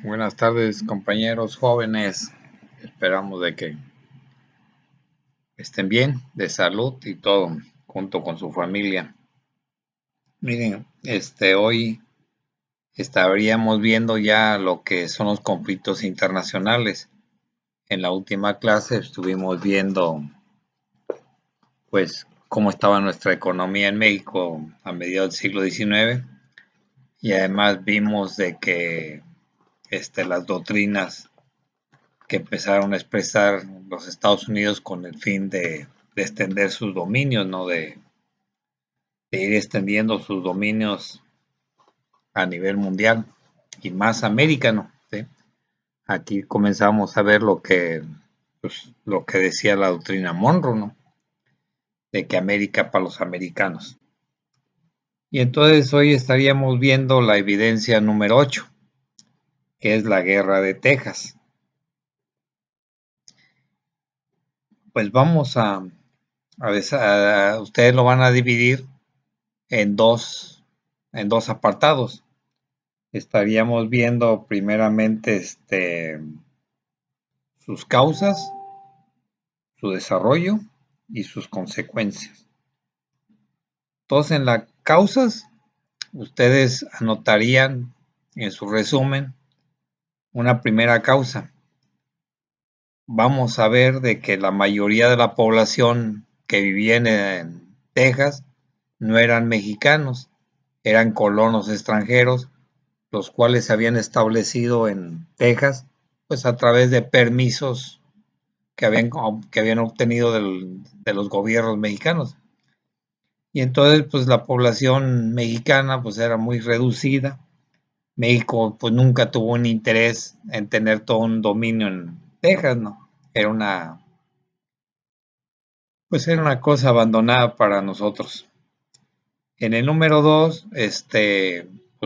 Buenas tardes, compañeros jóvenes. Esperamos de que estén bien, de salud y todo, junto con su familia. Miren, hoy estaríamos viendo ya lo que son los conflictos internacionales. En la última clase estuvimos viendo, pues, cómo estaba nuestra economía en México a mediados del siglo XIX y además vimos de que, las doctrinas que empezaron a expresar los Estados Unidos con el fin de extender sus dominios, ¿no? De ir extendiendo sus dominios a nivel mundial y más americano, ¿sí? Aquí comenzamos a ver lo que decía la doctrina Monroe, ¿no? De que América para los americanos. Y entonces hoy estaríamos viendo la evidencia número 8, que es la guerra de Texas. Pues vamos ustedes lo van a dividir en en dos apartados. Estaríamos viendo primeramente sus causas, su desarrollo y sus consecuencias. Entonces, en las causas, ustedes anotarían en su resumen una primera causa. Vamos a ver de que la mayoría de la población que vivía en Texas no eran mexicanos, eran colonos extranjeros, los cuales se habían establecido en Texas, pues a través de permisos que habían obtenido de los gobiernos mexicanos. Y entonces, pues la población mexicana, pues era muy reducida. México, pues nunca tuvo un interés en tener todo un dominio en Texas, ¿no? Pues era una cosa abandonada para nosotros. En el número 2, pues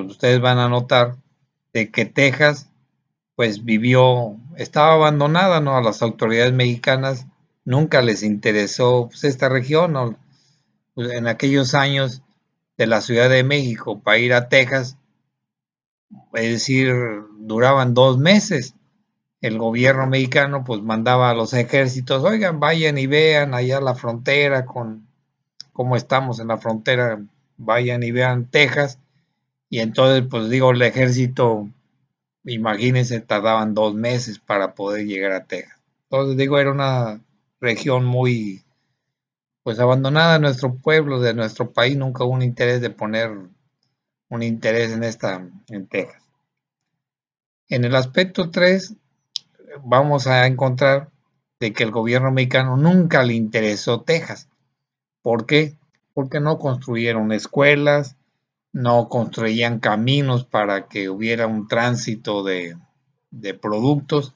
ustedes van a notar de que Texas pues estaba abandonada, ¿no? A las autoridades mexicanas nunca les interesó pues, esta región, ¿no? Pues, en aquellos años de la Ciudad de México para ir a Texas, es decir, duraban 2 meses. El gobierno mexicano pues mandaba a los ejércitos, oigan, vayan y vean allá la frontera con cómo estamos en la frontera, vayan y vean Texas. Y entonces, pues digo, el ejército, imagínense, tardaban 2 meses para poder llegar a Texas. Entonces, digo, era una región muy, pues abandonada de nuestro pueblo, de nuestro país, nunca hubo un interés de poner un interés en Texas. En el aspecto 3 vamos a encontrar de que el gobierno mexicano nunca le interesó Texas. ¿Por qué? Porque no construyeron escuelas, no construían caminos para que hubiera un tránsito de productos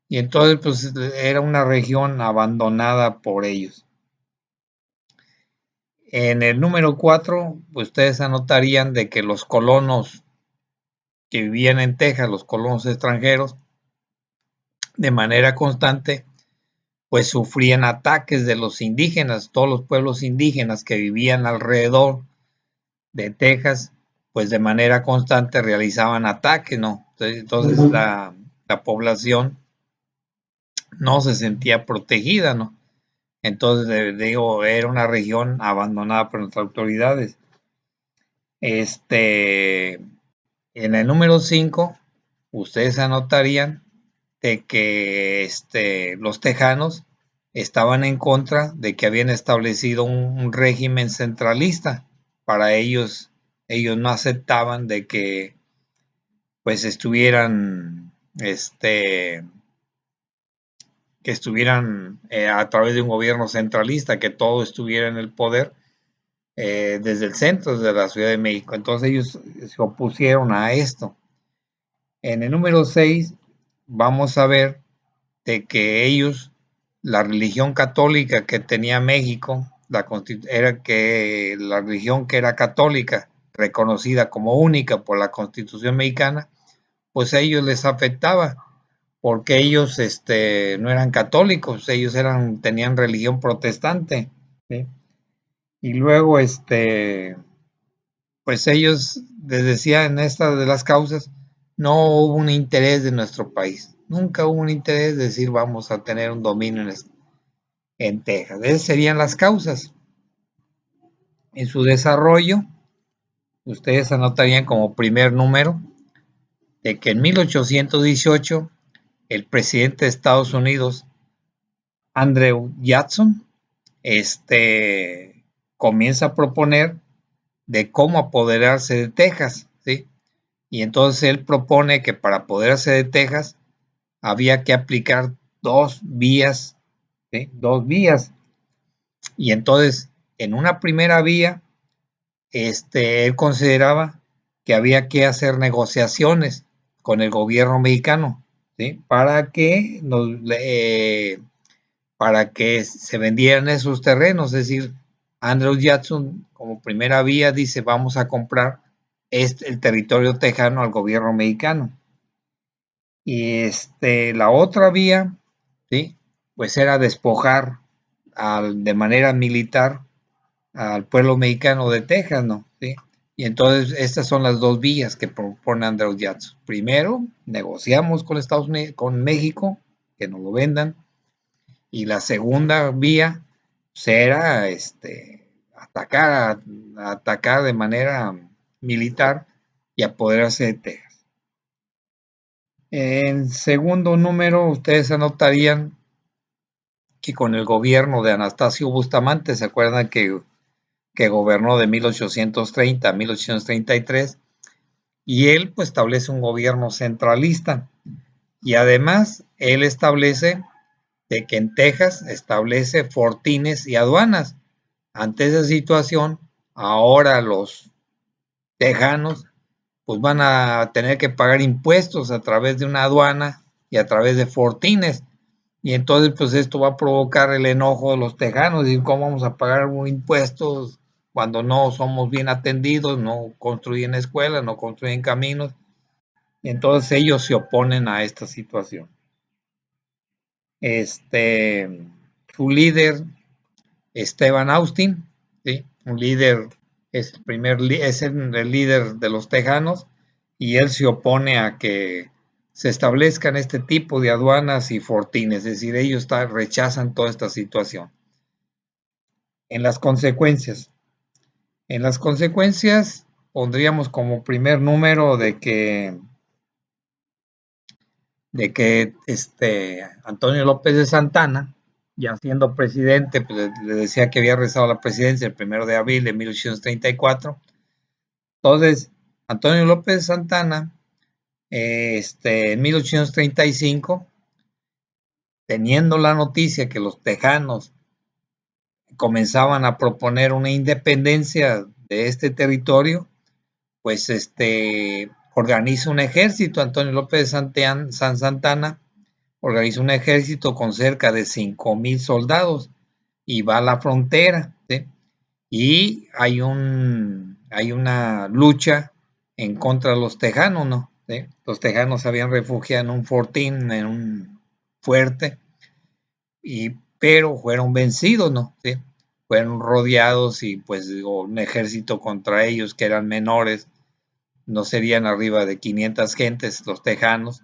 y entonces pues era una región abandonada por ellos. En el número 4, ustedes anotarían de que los colonos que vivían en Texas, los colonos extranjeros, de manera constante, pues sufrían ataques de los indígenas, todos los pueblos indígenas que vivían alrededor de Texas, pues de manera constante realizaban ataques, ¿no? Entonces la población no se sentía protegida, ¿no? Entonces, digo, era una región abandonada por nuestras autoridades. En el número 5, ustedes anotarían de que los tejanos estaban en contra de que habían establecido un régimen centralista. Para ellos no aceptaban de que pues que estuvieran a través de un gobierno centralista, que todo estuviera en el poder desde el centro, desde la Ciudad de México. Entonces ellos se opusieron a esto. En el número 6 vamos a ver de que ellos, la religión católica que tenía México, era que la religión que era católica, reconocida como única por la Constitución mexicana, pues a ellos les afectaba, porque ellos no eran católicos, ellos tenían religión protestante, ¿sí? Y luego, pues ellos les decía en esta de las causas, no hubo un interés de nuestro país. Nunca hubo un interés de decir vamos a tener un dominio en Texas. Esas serían las causas. En su desarrollo, ustedes anotarían como primer número de que en 1818 el presidente de Estados Unidos, Andrew Jackson, comienza a proponer de cómo apoderarse de Texas, ¿sí? Y entonces él propone que para apoderarse de Texas había que aplicar dos vías, ¿sí? Dos vías. Y entonces, en una primera vía, él consideraba que había que hacer negociaciones con el gobierno mexicano, ¿sí? Para que se vendieran esos terrenos. Es decir, Andrew Jackson, como primera vía, dice, vamos a comprar el territorio tejano al gobierno mexicano. Y la otra vía, ¿sí? Pues era despojar de manera militar al pueblo mexicano de Texas, ¿no? ¿Sí? Y entonces estas son las dos vías que propone Andrew Jackson. Primero, negociamos con Estados Unidos, con México, que nos lo vendan. Y la segunda vía será atacar de manera militar y apoderarse de Texas. En segundo número, ustedes anotarían que con el gobierno de Anastasio Bustamante, ¿se acuerdan que gobernó de 1830 a 1833? Y él pues establece un gobierno centralista. Y además, él establece de que en Texas establece fortines y aduanas. Ante esa situación, ahora los tejanos pues van a tener que pagar impuestos a través de una aduana y a través de fortines. Y entonces pues esto va a provocar el enojo de los tejanos y cómo vamos a pagar impuestos cuando no somos bien atendidos, no construyen escuelas, no construyen caminos. Y entonces ellos se oponen a esta situación. Su líder, Esteban Austin, ¿sí? Un líder, es el líder de los tejanos y él se opone a que se establezcan este tipo de aduanas y fortines, es decir, ellos rechazan toda esta situación. En las consecuencias, pondríamos como primer número de que Antonio López de Santana, ya siendo presidente, pues le decía que había rezado la presidencia el 1 de abril de 1834. Entonces, Antonio López de Santana, en 1835, teniendo la noticia que los tejanos comenzaban a proponer una independencia de este territorio, pues organiza un ejército. Antonio López de Santana organiza un ejército con cerca de 5,000 soldados y va a la frontera, ¿sí? Y hay una lucha en contra de los tejanos, ¿no? ¿Sí? Los tejanos se habían refugiado en un fortín, en un fuerte, pero fueron vencidos, ¿no? ¿Sí? Fueron rodeados y pues un ejército contra ellos que eran menores, no serían arriba de 500 gentes los tejanos,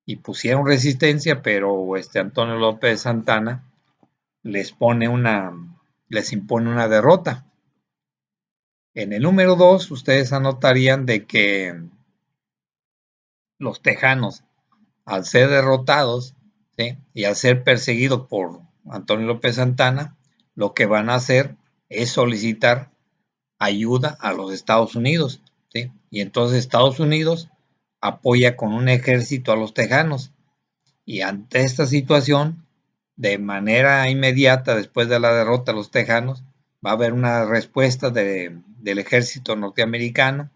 y pusieron resistencia, pero Antonio López Santana les impone una derrota. En el número 2, ustedes anotarían de que los tejanos, al ser derrotados, ¿sí? Y al ser perseguidos por Antonio López Santana, lo que van a hacer es solicitar ayuda a los Estados Unidos, ¿sí? Y entonces Estados Unidos apoya con un ejército a los tejanos. Y ante esta situación, de manera inmediata, después de la derrota de los tejanos, va a haber una respuesta del ejército norteamericano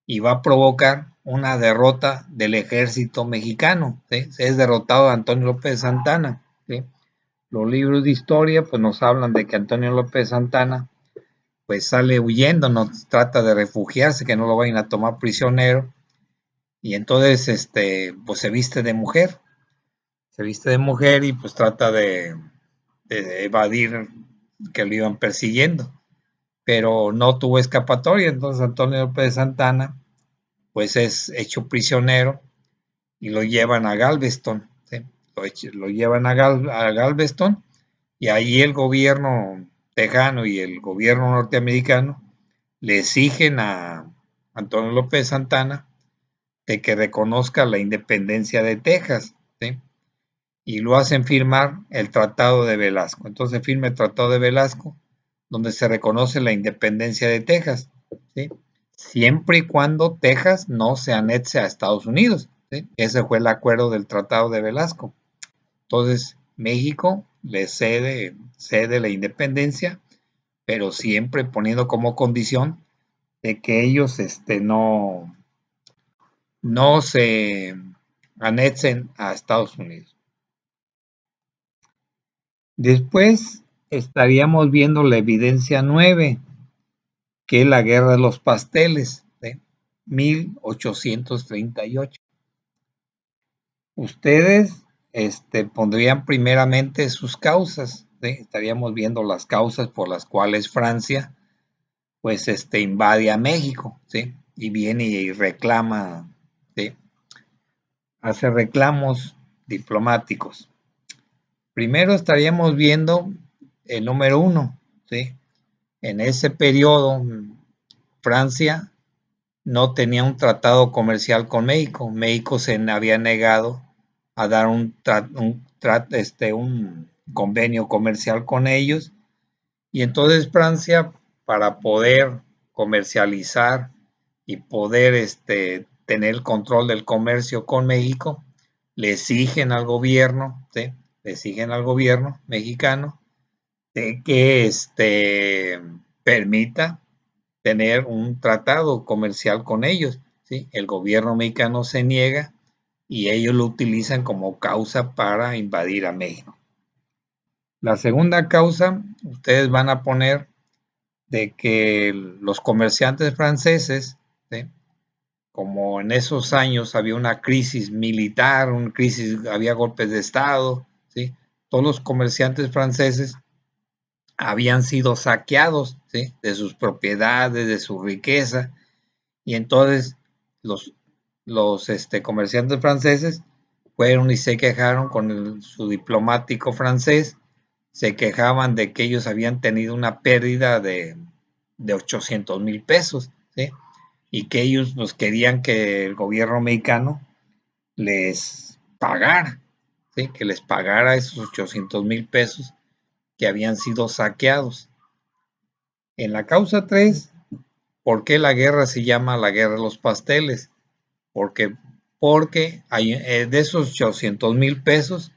y va a provocar una derrota del ejército mexicano, ¿sí? Es derrotado Antonio López Santana, ¿sí? Los libros de historia pues nos hablan de que Antonio López Santana pues sale huyendo, no trata de refugiarse, que no lo vayan a tomar prisionero, y entonces pues se viste de mujer y pues trata de evadir que lo iban persiguiendo, pero no tuvo escapatoria. Entonces Antonio López Santana pues es hecho prisionero y lo llevan a Galveston, ¿sí? Lo llevan a Galveston, y ahí el gobierno tejano y el gobierno norteamericano le exigen a Antonio López Santana de que reconozca la independencia de Texas, ¿sí? Y lo hacen firmar el Tratado de Velasco. Entonces firma el Tratado de Velasco, donde se reconoce la independencia de Texas, ¿sí? Siempre y cuando Texas no se anexe a Estados Unidos, ¿sí? Ese fue el acuerdo del Tratado de Velasco. Entonces, México le cede la independencia, pero siempre poniendo como condición de que ellos no se anexen a Estados Unidos. Después estaríamos viendo la evidencia 9, que es la Guerra de los Pasteles de 1838. Ustedes pondrían primeramente sus causas, ¿sí? Estaríamos viendo las causas por las cuales Francia pues invade a México, ¿sí? Y viene y reclama, ¿sí? Hace reclamos diplomáticos. Primero estaríamos viendo el número 1, ¿sí? En ese periodo, Francia no tenía un tratado comercial con México. México se había negado a dar un convenio comercial con ellos, y entonces Francia, para poder comercializar y poder tener el control del comercio con México, le exigen al gobierno, ¿sí? Le exigen al gobierno mexicano de que permita tener un tratado comercial con ellos, ¿sí? El gobierno mexicano se niega y ellos lo utilizan como causa para invadir a México. La segunda causa, ustedes van a poner de que los comerciantes franceses, ¿sí? Como en esos años había una crisis militar, había golpes de Estado, ¿sí? Todos los comerciantes franceses habían sido saqueados, ¿sí? De sus propiedades, de su riqueza, y entonces los comerciantes franceses fueron y se quejaron con su diplomático francés, se quejaban de que ellos habían tenido una pérdida de 800,000 pesos, ¿sí? Y que ellos pues, querían que el gobierno mexicano les pagara, ¿sí? Que les pagara esos 800,000 pesos que habían sido saqueados. En la causa 3, ¿por qué la guerra se llama la guerra de los pasteles? Porque, porque hay, de esos 800,000 pesos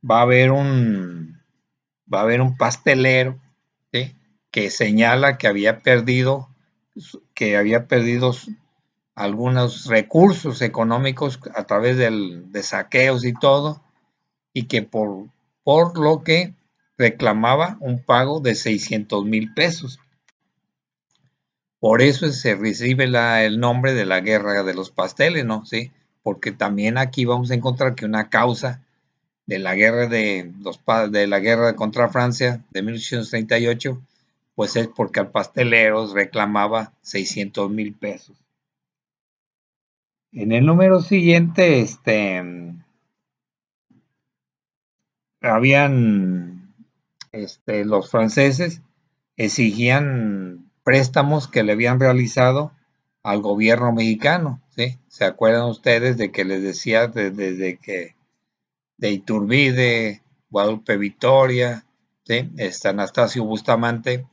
va a haber va a haber un pastelero, ¿sí? Que señala que había perdido algunos recursos económicos a través de saqueos y todo, y que por lo que reclamaba un pago de 600,000 pesos. Por eso se recibe el nombre de la guerra de los pasteles, ¿no? Sí, porque también aquí vamos a encontrar que una causa de la guerra de la guerra contra Francia de 1838, pues es porque al pastelero reclamaba 600,000 pesos. En el número siguiente, habían, los franceses exigían préstamos que le habían realizado al gobierno mexicano, ¿sí? ¿Se acuerdan ustedes de que les decía desde que de Iturbide, Guadalupe Victoria, ¿sí? Anastasio Bustamante,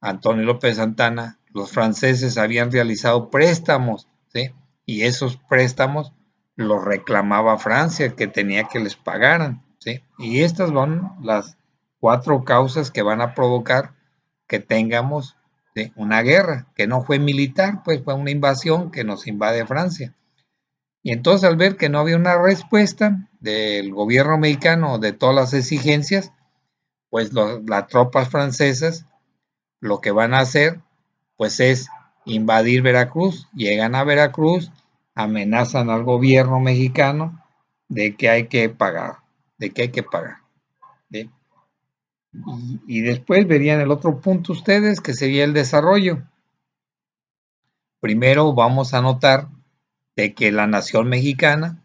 Antonio López Santana, los franceses habían realizado préstamos, ¿sí? Y esos préstamos los reclamaba Francia, que tenía que les pagaran, ¿sí? Y estas son las 4 causas que van a provocar que tengamos, ¿sí? Una guerra, que no fue militar, pues fue una invasión que nos invade Francia. Y entonces al ver que no había una respuesta del gobierno mexicano de todas las exigencias, pues las tropas francesas lo que van a hacer pues es invadir Veracruz. Llegan a Veracruz, amenazan al gobierno mexicano de que hay que pagar, de que hay que pagar. ¿Sí? Y después verían el otro punto ustedes, que sería el desarrollo. Primero vamos a notar de que la nación mexicana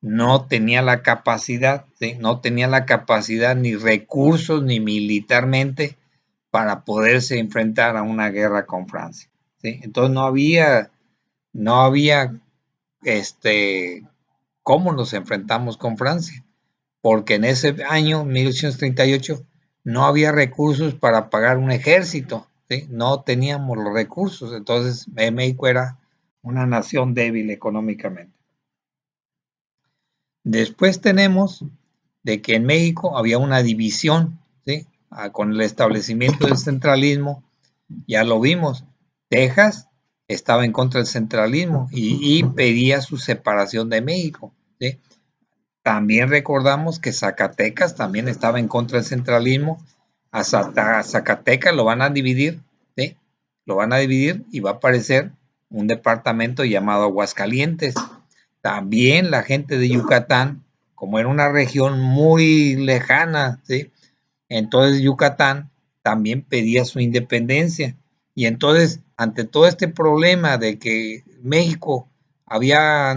no tenía la capacidad, ¿sí? No tenía la capacidad ni recursos ni militarmente para poderse enfrentar a una guerra con Francia, ¿sí? Entonces no había cómo nos enfrentamos con Francia, porque en ese año, 1838, no había recursos para pagar un ejército, ¿sí? No teníamos los recursos, entonces México era una nación débil económicamente. Después tenemos de que en México había una división, ¿sí? Con el establecimiento del centralismo, ya lo vimos, Texas estaba en contra del centralismo y pedía su separación de México, ¿sí? También recordamos que Zacatecas también estaba en contra del centralismo. A Zacatecas lo van a dividir, ¿sí? Lo van a dividir y va a aparecer un departamento llamado Aguascalientes. También la gente de Yucatán, como era una región muy lejana, ¿sí? Entonces Yucatán también pedía su independencia. Y entonces, ante todo este problema de que México había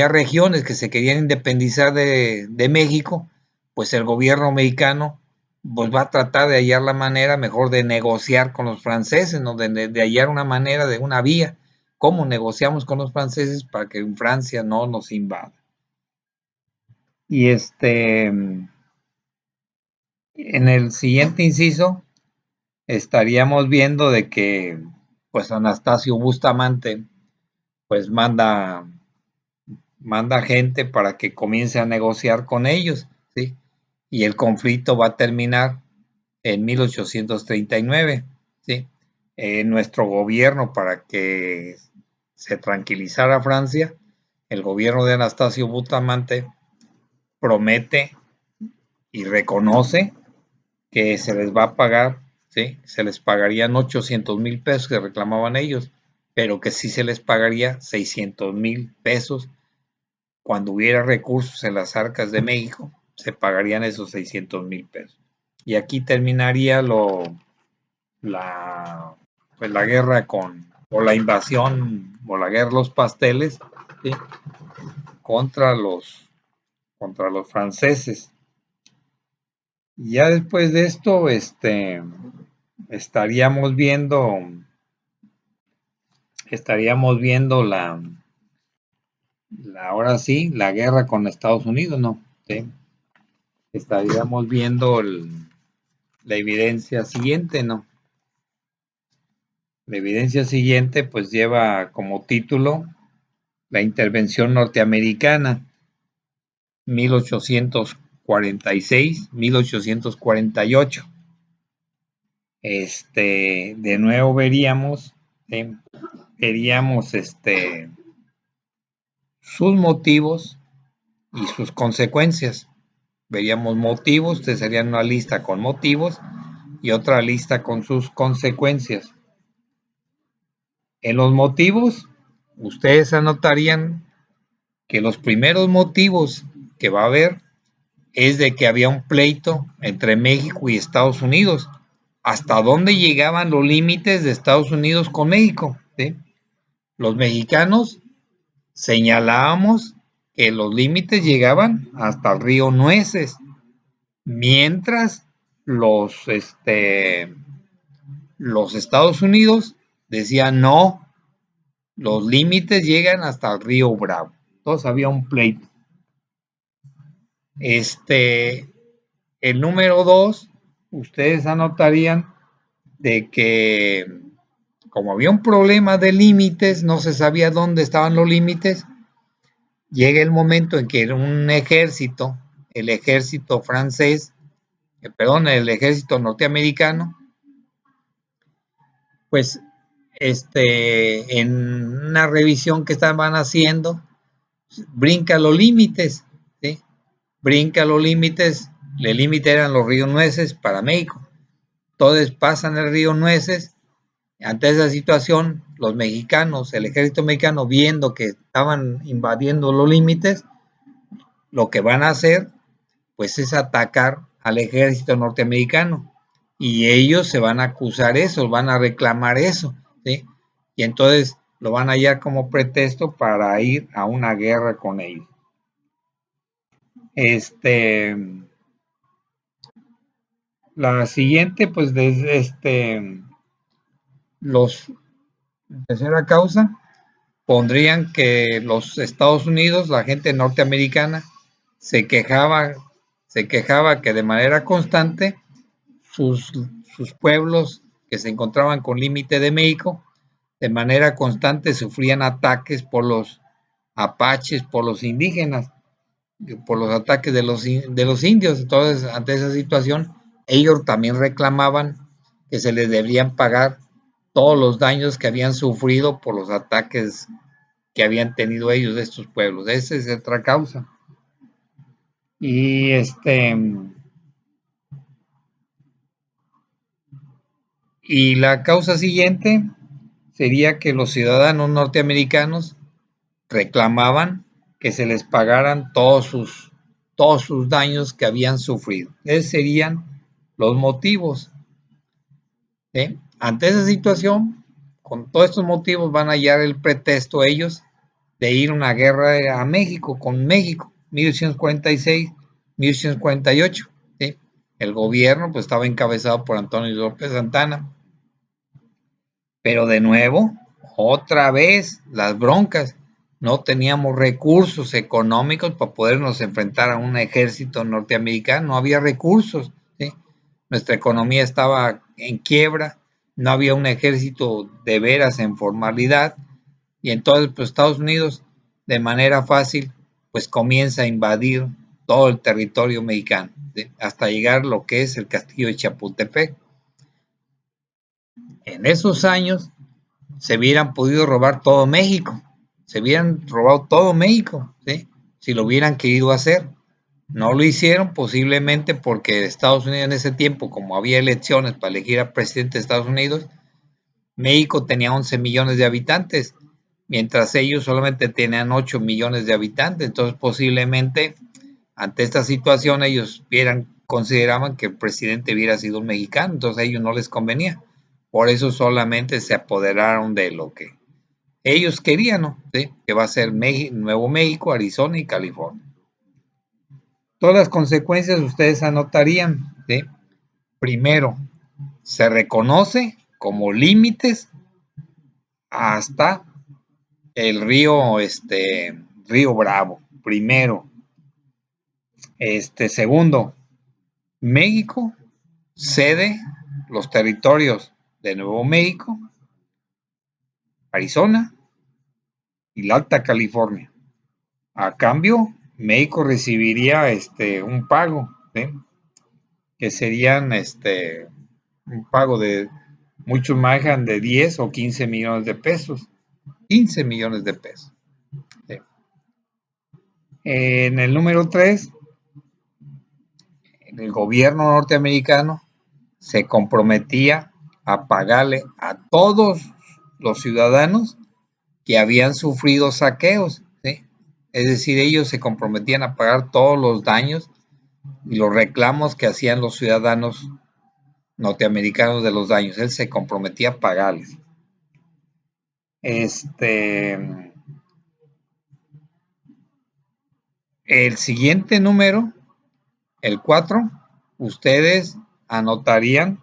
regiones que se querían independizar de México, pues el gobierno mexicano pues va a tratar de hallar la manera mejor de negociar con los franceses, ¿no? De hallar una manera, de una vía, cómo negociamos con los franceses para que Francia no nos invada. Y en el siguiente inciso estaríamos viendo de que pues Anastasio Bustamante pues manda gente para que comience a negociar con ellos, ¿sí? Y el conflicto va a terminar en 1839, ¿sí? Nuestro gobierno, para que se tranquilizara Francia, el gobierno de Anastasio Bustamante promete y reconoce que se les va a pagar, ¿sí? Se les pagarían 800,000 pesos que reclamaban ellos, pero que sí se les pagaría 600,000 pesos cuando hubiera recursos en las arcas de México, se pagarían esos 600,000 pesos. Y aquí terminaría la, pues la guerra o la invasión, o la guerra de los pasteles, ¿sí? contra, contra los franceses. Y ya después de esto, estaríamos viendo, ahora sí, la guerra con Estados Unidos, ¿no? ¿Sí? Estaríamos viendo la evidencia siguiente, ¿no? La evidencia siguiente pues lleva como título la intervención norteamericana 1846-1848. De nuevo veríamos sus motivos y sus consecuencias. Veríamos motivos, ustedes serían una lista con motivos y otra lista con sus consecuencias. En los motivos, ustedes anotarían que los primeros motivos que va a haber es de que había un pleito entre México y Estados Unidos. ¿Hasta dónde llegaban los límites de Estados Unidos con México? ¿Sí? Los mexicanos señalábamos que los límites llegaban hasta el río Nueces, mientras los Estados Unidos decían no, los límites llegan hasta el río Bravo. Entonces había un pleito. El número 2, ustedes anotarían de que como había un problema de límites, no se sabía dónde estaban los límites, llega el momento en que un ejército, el ejército francés, el ejército norteamericano, pues en una revisión que estaban haciendo, brinca los límites, ¿sí? Brinca los límites, el límite eran los ríos Nueces para México. Entonces pasan el río Nueces. Ante esa situación, los mexicanos, el ejército mexicano, viendo que estaban invadiendo los límites, lo que van a hacer, pues es atacar al ejército norteamericano. Y ellos se van a acusar eso, van a reclamar eso, ¿sí? Y entonces lo van a hallar como pretexto para ir a una guerra con ellos. La siguiente, pues, los tercera causa, pondrían que los Estados Unidos, la gente norteamericana, se quejaba, se quejaba que de manera constante sus, sus pueblos que se encontraban con límite de México, de manera constante sufrían ataques por los apaches, por los indígenas, por los ataques de los indios. Entonces, ante esa situación, ellos también reclamaban que se les deberían pagar todos los daños que habían sufrido por los ataques que habían tenido ellos de estos pueblos. Esa es otra causa. Y y la causa siguiente sería que los ciudadanos norteamericanos reclamaban que se les pagaran todos sus daños que habían sufrido. Esos serían los motivos. ¿Sí? Ante esa situación, con todos estos motivos van a hallar el pretexto ellos de ir a una guerra a México, con México, 1846, 1848. ¿Sí? El gobierno pues estaba encabezado por Antonio López Santana. Pero de nuevo, otra vez las broncas. No teníamos recursos económicos para podernos enfrentar a un ejército norteamericano, no había recursos. ¿Sí? Nuestra economía estaba en quiebra, no había un ejército de veras en formalidad, y entonces pues, Estados Unidos de manera fácil pues comienza a invadir todo el territorio mexicano, ¿sí? Hasta llegar a lo que es el castillo de Chapultepec. En esos años se hubieran podido robar todo México, se hubieran robado todo México, ¿sí? Si lo hubieran querido hacer. No lo hicieron posiblemente porque Estados Unidos en ese tiempo, como había elecciones para elegir al presidente de Estados Unidos, México tenía 11 millones de habitantes, mientras ellos solamente tenían 8 millones de habitantes. Entonces posiblemente ante esta situación ellos consideraban que el presidente hubiera sido un mexicano, entonces a ellos no les convenía. Por eso solamente se apoderaron de lo que ellos querían, ¿no? ¿Sí? Que va a ser Nuevo México, Arizona y California. Todas las consecuencias ustedes anotarían, ¿sí? Primero, se reconoce como límites hasta el río Bravo. Primero, segundo, México cede los territorios de Nuevo México, Arizona y la Alta California. A cambio, México recibiría un pago, ¿sí? Que serían un pago de, muchos manejan de 10 o 15 millones de pesos. 15 millones de pesos. ¿Sí? En el número 3, el gobierno norteamericano se comprometía a pagarle a todos los ciudadanos que habían sufrido saqueos. ¿Sí? Es decir, ellos se comprometían a pagar todos los daños y los reclamos que hacían los ciudadanos norteamericanos de los daños. Él se comprometía a pagarles. El siguiente número, el 4, ustedes anotarían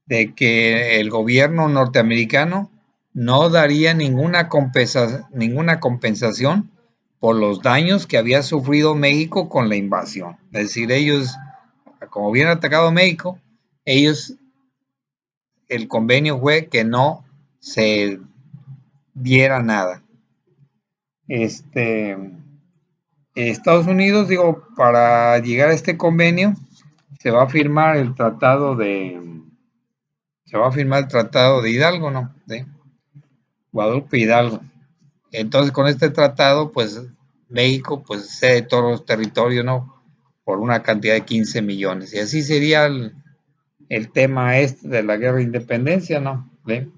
de que el gobierno norteamericano no daría ninguna compensación por los daños que había sufrido México con la invasión. Es decir, ellos, como habían atacado a México, ellos, el convenio fue que no se diera nada. Estados Unidos, digo, para llegar a este convenio, se va a firmar el tratado de Hidalgo, ¿no? De Guadalupe Hidalgo. Entonces, con este tratado, pues México, pues cede todos los territorios, ¿no? Por una cantidad de 15 millones. Y así sería el tema de la guerra de independencia, ¿no? ¿Sí?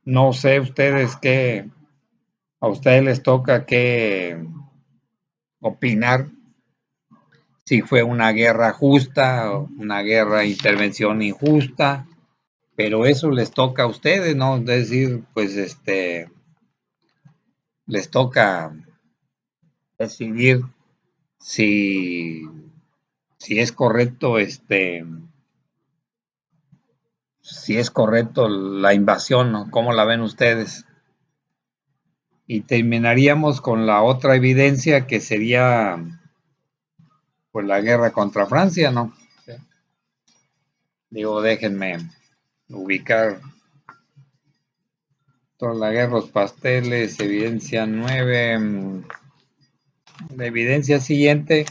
No sé ustedes a ustedes les toca qué opinar, si fue una guerra justa, una guerra de intervención injusta, pero eso les toca a ustedes, ¿no? Es decir, pues les toca decidir si, si es correcto, si es correcto la invasión, ¿no? ¿Cómo la ven ustedes? Y terminaríamos con la otra evidencia que sería pues la guerra contra Francia, ¿no? Sí. Digo, déjenme ubicar toda la guerra, los pasteles, evidencia 9. La evidencia siguiente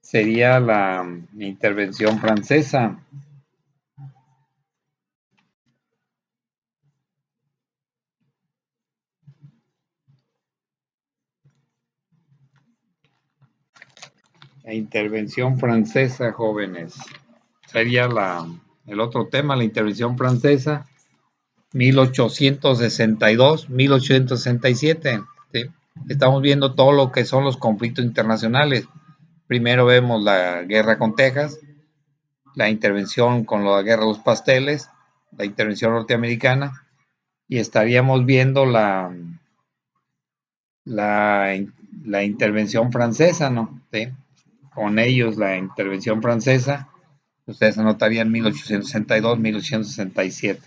sería la intervención francesa. La intervención francesa, jóvenes. Sería el otro tema, la intervención francesa, 1862, 1867. ¿Sí? Estamos viendo todo lo que son los conflictos internacionales. Primero vemos la guerra con Texas, la intervención con la guerra de los pasteles, la intervención norteamericana, y estaríamos viendo la, la intervención francesa, ¿no? ¿Sí? Con ellos la intervención francesa, ustedes anotarían 1862, 1867.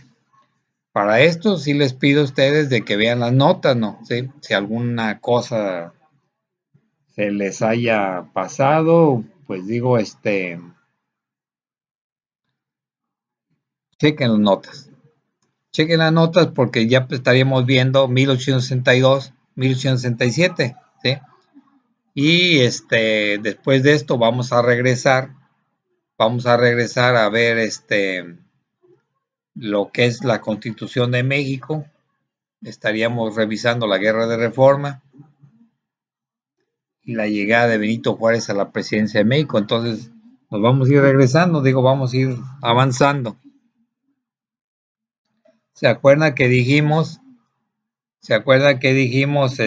Para esto sí les pido a ustedes de que vean las notas, ¿no? ¿Sí? Si alguna cosa se les haya pasado, pues digo, chequen las notas. Chequen las notas porque ya estaríamos viendo 1862, 1867, ¿sí? Y después de esto vamos a regresar a ver lo que es la Constitución de México. Estaríamos revisando la Guerra de Reforma y la llegada de Benito Juárez a la presidencia de México. Entonces, nos vamos a ir regresando, digo, vamos a ir avanzando. ¿Se acuerdan que dijimos? ¿Se acuerdan que dijimos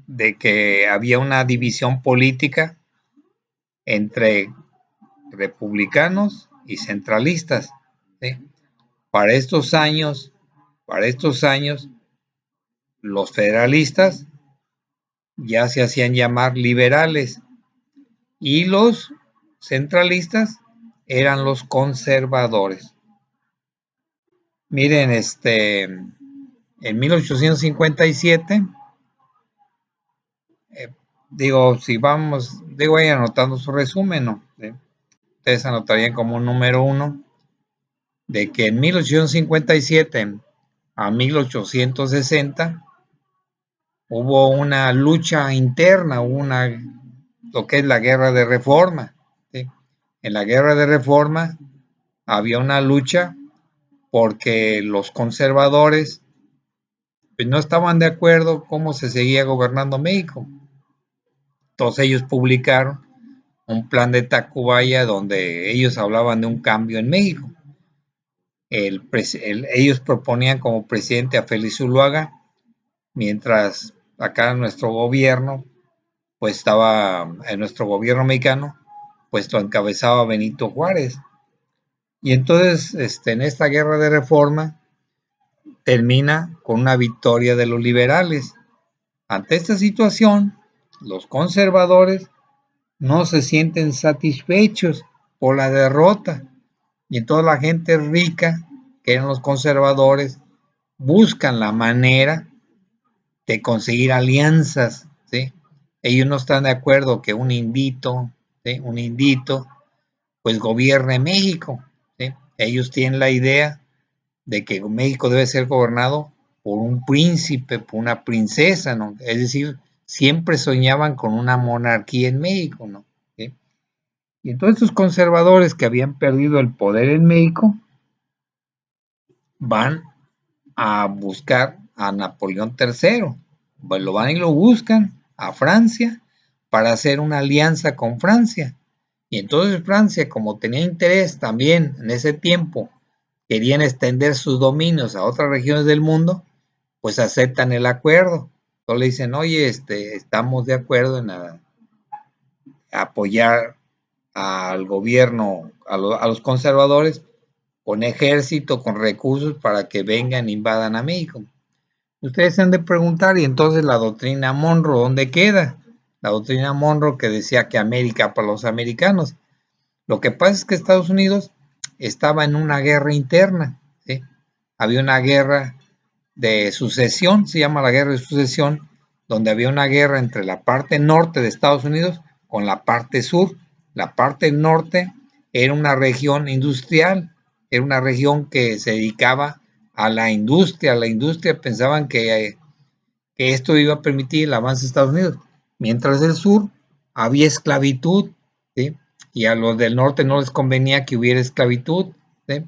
de que había una división política entre republicanos y centralistas? ¿Sí? Para estos años, para estos años, los federalistas ya se hacían llamar liberales y los centralistas eran los conservadores. Miren, en 1857, digo, si vamos, digo, ahí anotando su resumen, ¿no? ¿Sí? Ustedes anotarían como número uno de que en 1857 a 1860 hubo una lucha interna, lo que es la guerra de reforma. ¿Sí? En la guerra de reforma había una lucha porque los conservadores pues, no estaban de acuerdo cómo se seguía gobernando México. Entonces ellos publicaron un plan de Tacubaya donde ellos hablaban de un cambio en México. Ellos proponían como presidente a Félix Zuluaga, mientras acá nuestro gobierno, pues estaba en nuestro gobierno mexicano, pues lo encabezaba Benito Juárez. Y entonces, en esta guerra de reforma, termina con una victoria de los liberales. Ante esta situación, los conservadores no se sienten satisfechos por la derrota y toda la gente rica, que eran los conservadores, buscan la manera de conseguir alianzas, ¿sí? Ellos no están de acuerdo que un indito, ¿sí? Un indito, pues gobierne México, ¿sí? Ellos tienen la idea de que México debe ser gobernado por un príncipe, por una princesa, ¿no? Es decir, siempre soñaban con una monarquía en México, ¿no? ¿Sí? Y entonces estos conservadores que habían perdido el poder en México van a buscar a Napoleón III, pues lo van y lo buscan a Francia para hacer una alianza con Francia. Y entonces Francia, como tenía interés también en ese tiempo, querían extender sus dominios a otras regiones del mundo, pues aceptan el acuerdo. Entonces le dicen, oye, estamos de acuerdo en apoyar al gobierno, a los conservadores con ejército, con recursos para que vengan e invadan a México. Ustedes se han de preguntar, y entonces la doctrina Monroe, ¿dónde queda? La doctrina Monroe que decía que América para los americanos. Lo que pasa es que Estados Unidos estaba en una guerra interna, ¿sí? Había una guerra de sucesión, se llama la guerra de sucesión, donde había una guerra entre la parte norte de Estados Unidos con la parte sur. La parte norte era una región industrial, era una región que se dedicaba a la industria. La industria pensaban que esto iba a permitir el avance de Estados Unidos. Mientras del sur había esclavitud, ¿sí? Y a los del norte no les convenía que hubiera esclavitud, ¿sí?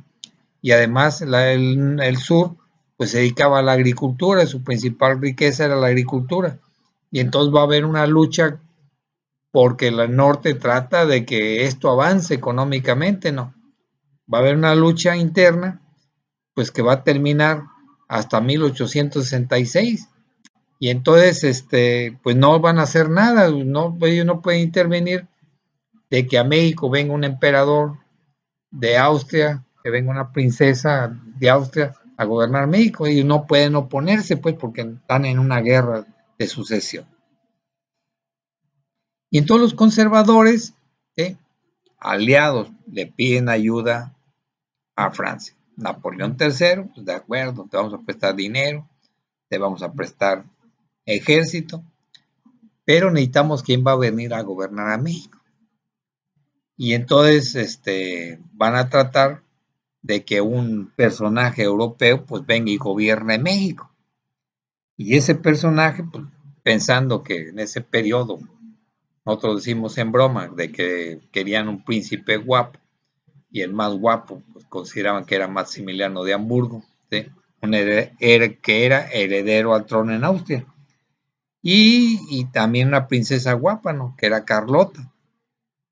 Y además el sur pues se dedicaba a la agricultura, su principal riqueza era la agricultura. Y entonces va a haber una lucha porque el norte trata de que esto avance económicamente, ¿no? Va a haber una lucha interna, pues que va a terminar hasta 1866. Y entonces, pues no van a hacer nada, no, ellos no pueden intervenir de que a México venga un emperador de Austria, que venga una princesa de Austria a gobernar México. Ellos no pueden oponerse, pues, porque están en una guerra de sucesión. Y entonces los conservadores, aliados, le piden ayuda a Francia. Napoleón III, pues de acuerdo, te vamos a prestar dinero, te vamos a prestar ejército, pero necesitamos quién va a venir a gobernar a México. Y entonces van a tratar de que un personaje europeo pues venga y gobierne México. Y ese personaje, pues, pensando que en ese periodo, nosotros decimos en broma, de que querían un príncipe guapo, y el más guapo, pues consideraban que era Maximiliano de Hamburgo, ¿sí? Que era heredero al trono en Austria. Y también una princesa guapa, ¿no? Que era Carlota.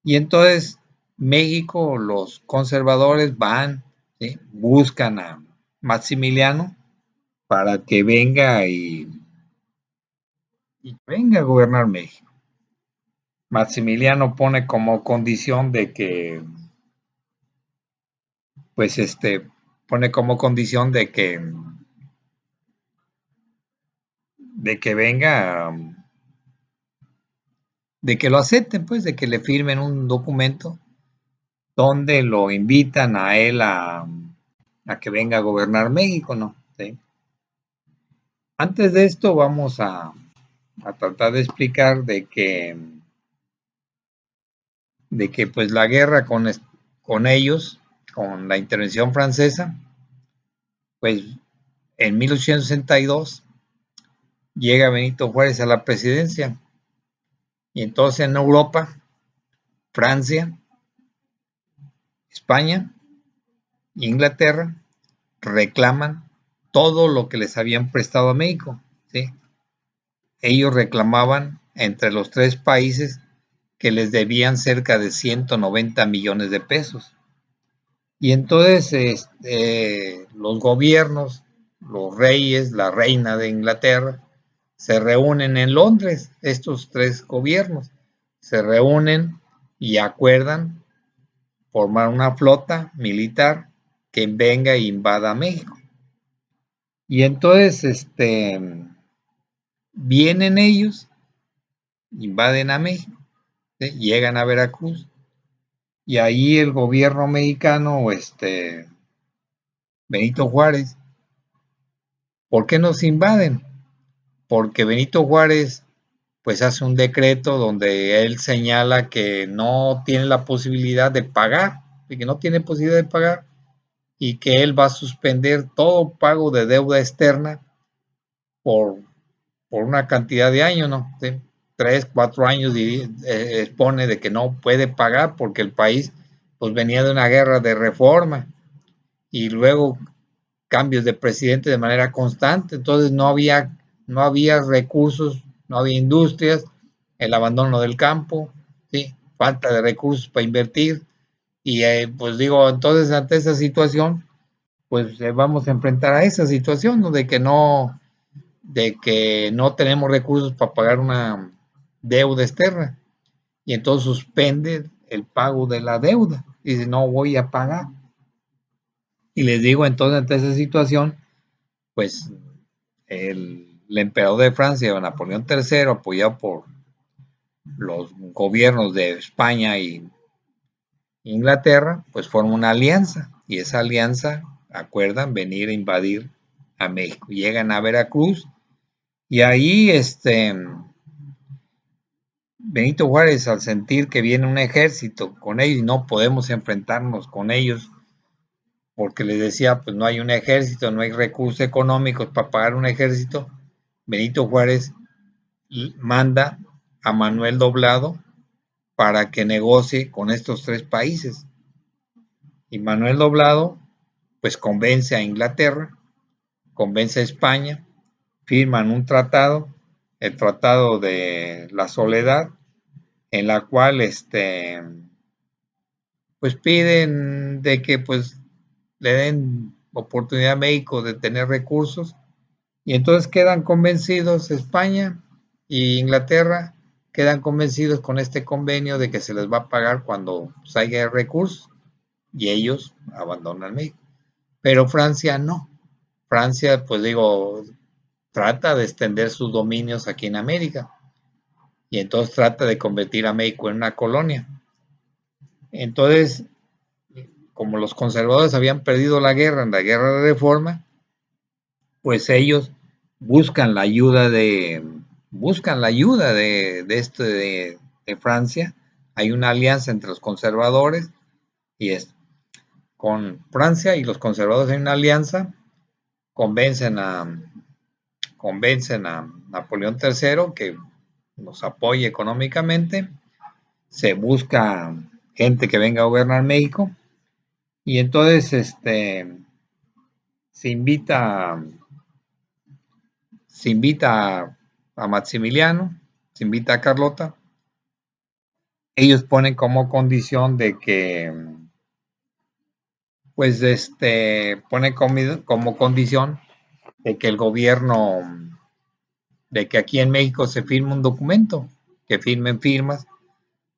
Y entonces México, los conservadores van, ¿sí? Buscan a Maximiliano para que venga y venga a gobernar México. Maximiliano pone como condición de que, pues pone como condición de que venga, de que lo acepten, pues, de que le firmen un documento donde lo invitan a él a que venga a gobernar México, ¿no? ¿Sí? Antes de esto vamos a tratar de explicar de que pues la guerra con ellos, con la intervención francesa, pues en 1862 llega Benito Juárez a la presidencia y entonces en Europa, Francia, España e Inglaterra reclaman todo lo que les habían prestado a México, ¿sí? Ellos reclamaban entre los tres países que les debían cerca de 190 millones de pesos. Y entonces los gobiernos, los reyes, la reina de Inglaterra, se reúnen en Londres, estos tres gobiernos, se reúnen y acuerdan formar una flota militar que venga e invada México. Y entonces vienen ellos, invaden a México, ¿sí? Llegan a Veracruz y ahí el gobierno mexicano, Benito Juárez, ¿por qué nos invaden? Porque Benito Juárez pues hace un decreto donde él señala que no tiene la posibilidad de pagar, que no tiene posibilidad de pagar y que él va a suspender todo pago de deuda externa por, por una cantidad de años, ¿no? ¿Sí? 3, 4 años expone de que no puede pagar porque el país pues venía de una guerra de reforma y luego cambios de presidente de manera constante, entonces no había recursos, no había industrias, el abandono del campo, ¿sí? Falta de recursos para invertir y pues digo, entonces ante esa situación, pues vamos a enfrentar a esa situación, ¿no? De que no tenemos recursos para pagar una deuda externa y entonces suspende el pago de la deuda. Y dice, no voy a pagar. Y les digo, entonces, ante esa situación, pues el emperador de Francia, Napoleón III, apoyado por los gobiernos de España y Inglaterra, pues forma una alianza. Y esa alianza acuerdan venir a invadir a México. Llegan a Veracruz y ahí Benito Juárez, al sentir que viene un ejército con ellos y no podemos enfrentarnos con ellos, porque les decía, pues no hay un ejército, no hay recursos económicos para pagar un ejército, Benito Juárez manda a Manuel Doblado para que negocie con estos tres países. Y Manuel Doblado, pues convence a Inglaterra, convence a España, firman un tratado, el Tratado de la Soledad, en la cual pues piden de que pues le den oportunidad a México de tener recursos y entonces quedan convencidos España y Inglaterra quedan convencidos con este convenio de que se les va a pagar cuando pues, haya recursos y ellos abandonan México. Pero Francia no. Francia, pues digo, trata de extender sus dominios aquí en América y entonces trata de convertir a México en una colonia. Entonces, como los conservadores habían perdido la guerra en la guerra de reforma, pues ellos buscan la ayuda de Francia. Hay una alianza entre los conservadores y es con Francia y los conservadores hay una alianza, convencen a, convencen a Napoleón III que nos apoye económicamente, se busca gente que venga a gobernar México y entonces se invita se invita a Maximiliano, se invita a Carlota. Ellos ponen como condición de que, pues, ponen como condición de que el gobierno, de que aquí en México se firme un documento, que firmen firmas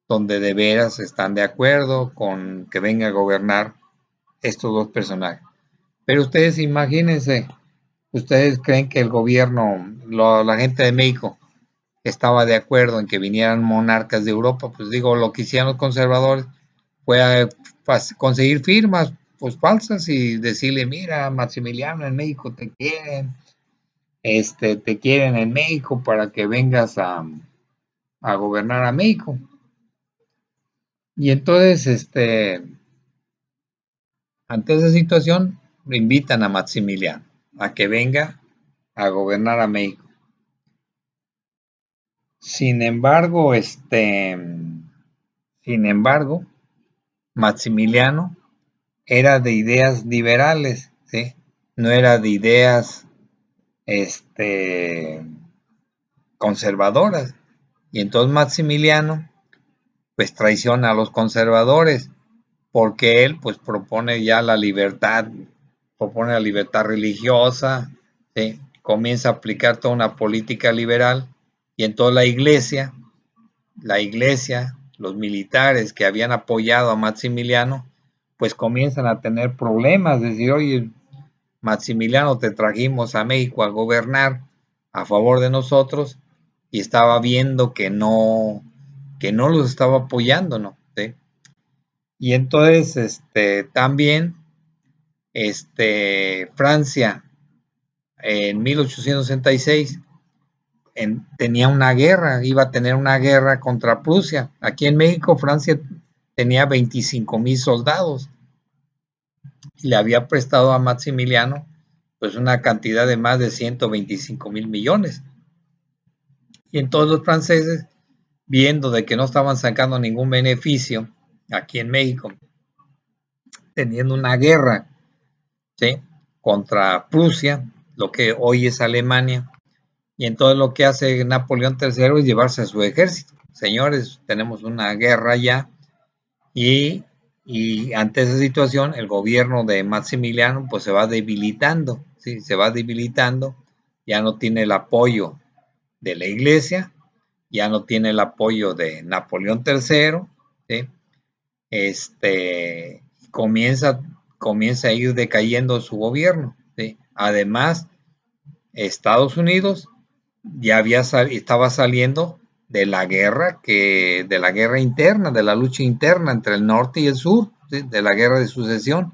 donde de veras están de acuerdo con que venga a gobernar estos dos personajes. Pero ustedes imagínense, ustedes creen que el gobierno, la gente de México, estaba de acuerdo en que vinieran monarcas de Europa, pues digo, lo que hicieron los conservadores fue conseguir firmas pues falsas y decirle, mira, Maximiliano, en México te quieren en México para que vengas a gobernar a México. Y entonces, ante esa situación, le invitan a Maximiliano a que venga a gobernar a México. Sin embargo, Maximiliano era de ideas liberales, ¿sí? No era de ideas conservadoras. Y entonces Maximiliano pues traiciona a los conservadores porque él pues propone ya la libertad, propone la libertad religiosa, ¿sí? Comienza a aplicar toda una política liberal y entonces la iglesia, los militares que habían apoyado a Maximiliano, pues comienzan a tener problemas, decir, oye, Maximiliano, te trajimos a México a gobernar a favor de nosotros y estaba viendo que no los estaba apoyando, ¿no? ¿Sí? Y entonces, también, Francia en 1866 tenía una guerra, iba a tener una guerra contra Prusia. Aquí en México, Francia tenía 25,000 soldados y le había prestado a Maximiliano pues una cantidad de más de 125,000 millones. Y entonces los franceses, viendo de que no estaban sacando ningún beneficio aquí en México, teniendo una guerra, ¿sí?, contra Prusia, lo que hoy es Alemania, y entonces lo que hace Napoleón III es llevarse a su ejército. Señores, tenemos una guerra ya, y, y ante esa situación el gobierno de Maximiliano pues se va debilitando, ¿sí? Se va debilitando, ya no tiene el apoyo de la iglesia, ya no tiene el apoyo de Napoleón III, ¿sí? este, comienza a ir decayendo su gobierno, ¿sí? Además, Estados Unidos ya estaba saliendo de la guerra interna, de la lucha interna entre el norte y el sur, ¿sí? De la guerra de sucesión.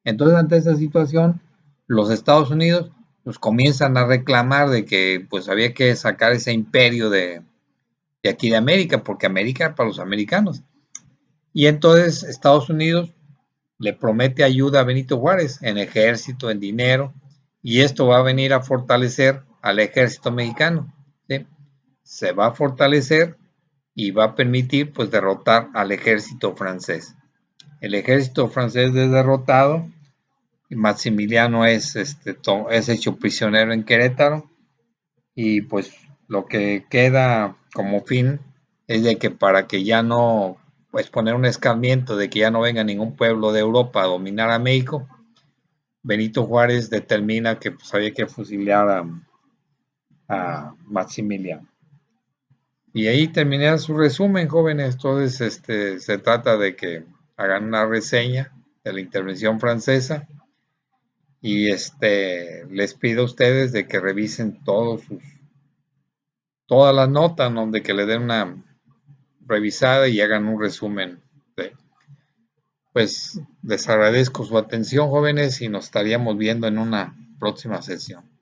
Entonces, ante esta situación, los Estados Unidos pues comienzan a reclamar de que pues había que sacar ese imperio de aquí de América, porque América era para los americanos. Y entonces Estados Unidos le promete ayuda a Benito Juárez en ejército, en dinero, y esto va a venir a fortalecer al ejército mexicano, ¿sí? Se va a fortalecer y va a permitir pues derrotar al ejército francés. El ejército francés es derrotado y Maximiliano es hecho prisionero en Querétaro y pues lo que queda como fin es de que para que ya no, pues poner un escarmiento de que ya no venga ningún pueblo de Europa a dominar a México, Benito Juárez determina que pues había que fusilar a Maximiliano. Y ahí termina su resumen, jóvenes. Entonces, se trata de que hagan una reseña de la intervención francesa y les pido a ustedes de que revisen todas las notas, donde que le den una revisada y hagan un resumen. Pues les agradezco su atención, jóvenes, y nos estaríamos viendo en una próxima sesión.